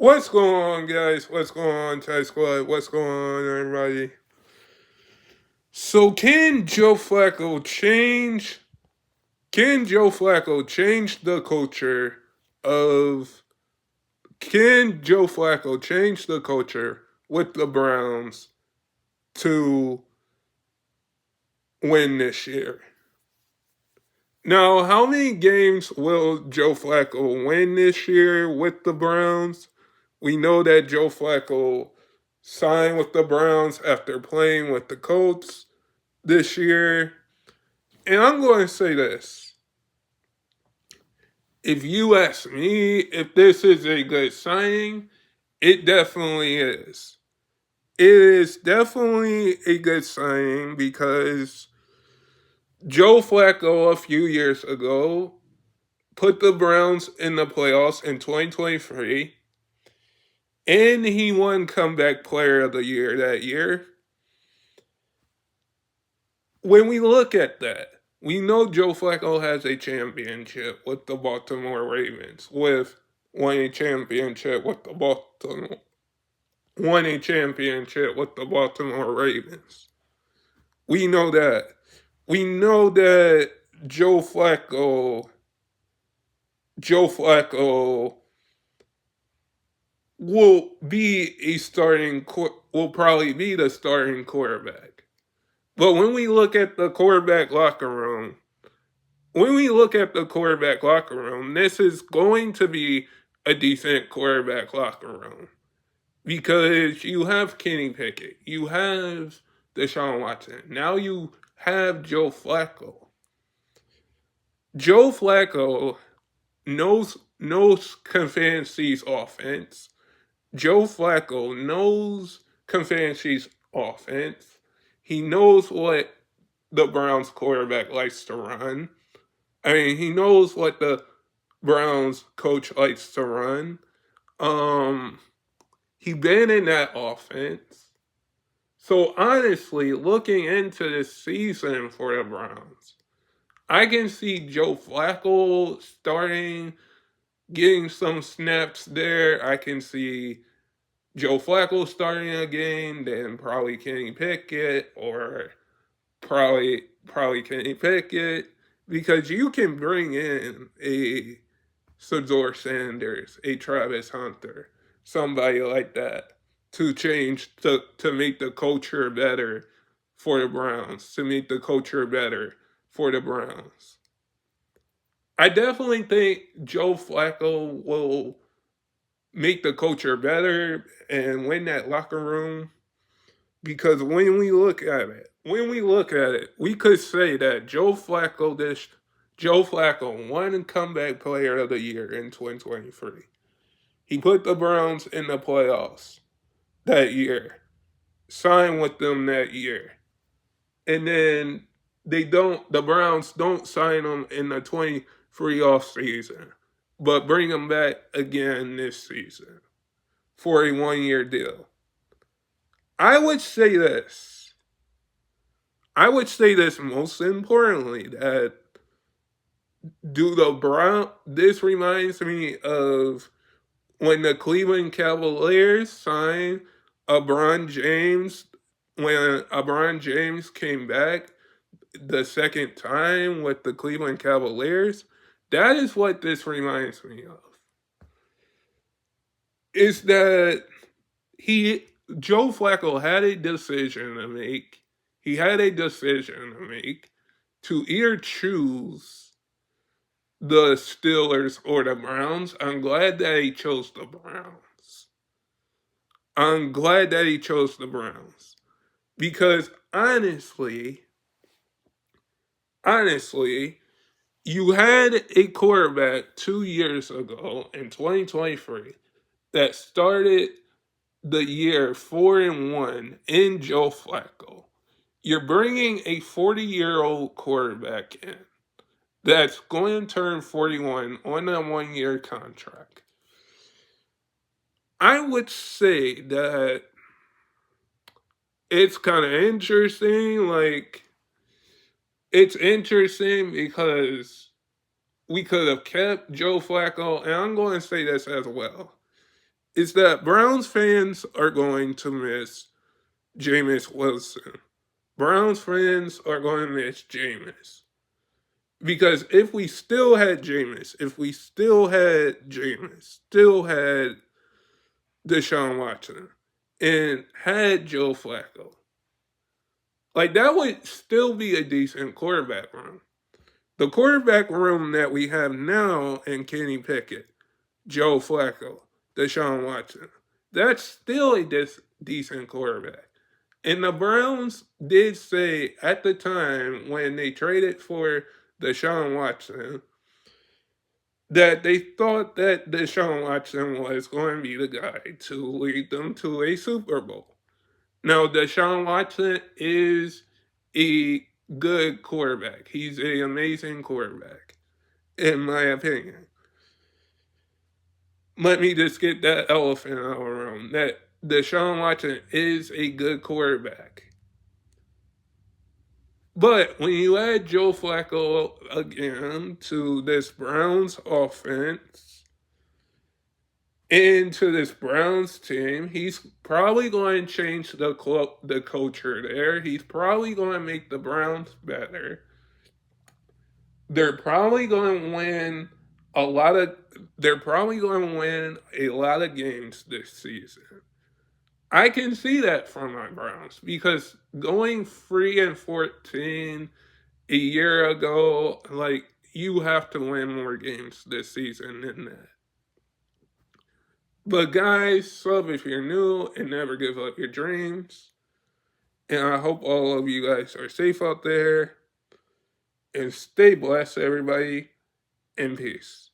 What's going on, guys? What's going on, Thai Squad? What's going on, everybody? So, can Joe Flacco change? Can Joe Flacco change the culture of? Can Joe Flacco change the culture with the Browns to win this year? Now, how many games will Joe Flacco win this year with the Browns? We know that Joe Flacco signed with the Browns after playing with the Colts this year. And I'm going to say this. If you ask me if this is a good signing, it definitely is. It is definitely a good signing because Joe Flacco a few years ago put the Browns in the playoffs in 2023, and he won Comeback Player of the Year that year. When we look at that, we know Joe Flacco has a championship with the Baltimore Ravens, with won a championship with the Baltimore Ravens. We know that. We know that Joe Flacco will probably be the starting quarterback. But when we look at the quarterback locker room, this is going to be a decent quarterback locker room because you have Kenny Pickett, you have Deshaun Watson, now you have Joe Flacco. Joe Flacco knows Confancy's offense. Joe Flacco knows Confancy's offense. He knows what the Browns quarterback likes to run. I mean, he knows what the Browns coach likes to run. Um, he been in that offense. So honestly, looking into this season for the Browns, I can see Joe Flacco getting some snaps there. I can see Joe Flacco starting a game, then probably Kenny Pickett or probably Kenny Pickett, because you can bring in a Sador Sanders, a Travis Hunter, somebody like that to make the culture better for the Browns, to make the culture better for the Browns. I definitely think Joe Flacco will make the culture better and win that locker room because we could say that Joe Flacco won Comeback Player of the Year in 2023. He put the Browns in the playoffs that year, signed with them that year, and then the Browns don't sign him in the 23 off season, but bring him back again this season for a 1 year deal. I would say this. I would say this most importantly that do the Brown. This reminds me of when the Cleveland Cavaliers signed LeBron James. When LeBron James came back the second time with the Cleveland Cavaliers, that is what this reminds me of. Is that he Joe Flacco had a decision to make. He had a decision to make to either choose the Steelers or the Browns. I'm glad that he chose the Browns. I'm glad that he chose the Browns. Because honestly, you had a quarterback 2 years ago in 2023 that started the year 4-1 in Joe Flacco. You're bringing a 40-year-old quarterback in that's going to turn 41 on a 1 year contract. I would say that it's kind of interesting. Like, it's interesting because we could have kept Joe Flacco, and I'm going to say this as well. is that Browns fans are going to miss Jameis Wilson. Browns fans are going to miss Jameis. Because if we still had Jameis, still had Deshaun Watson, and had Joe Flacco, like that would still be a decent quarterback room. The quarterback room that we have now in Kenny Pickett, Joe Flacco, Deshaun Watson, that's still a decent quarterback. And the Browns did say at the time when they traded for Deshaun Watson that they thought that Deshaun Watson was going to be the guy to lead them to a Super Bowl. Now, Deshaun Watson is a good quarterback. He's an amazing quarterback, in my opinion. Let me just get that elephant out of the room. That Deshaun Watson is a good quarterback. But when you add Joe Flacco again to this Browns offense, into this Browns team, he's probably going to change the culture there. He's probably going to make the Browns better. They're probably going to win a lot of. They're probably going to win a lot of games this season. I can see that from my Browns because going 3-14 a year ago, like you have to win more games this season than that. But guys, sub if you're new and never give up your dreams. And I hope all of you guys are safe out there. And stay blessed, everybody. And peace.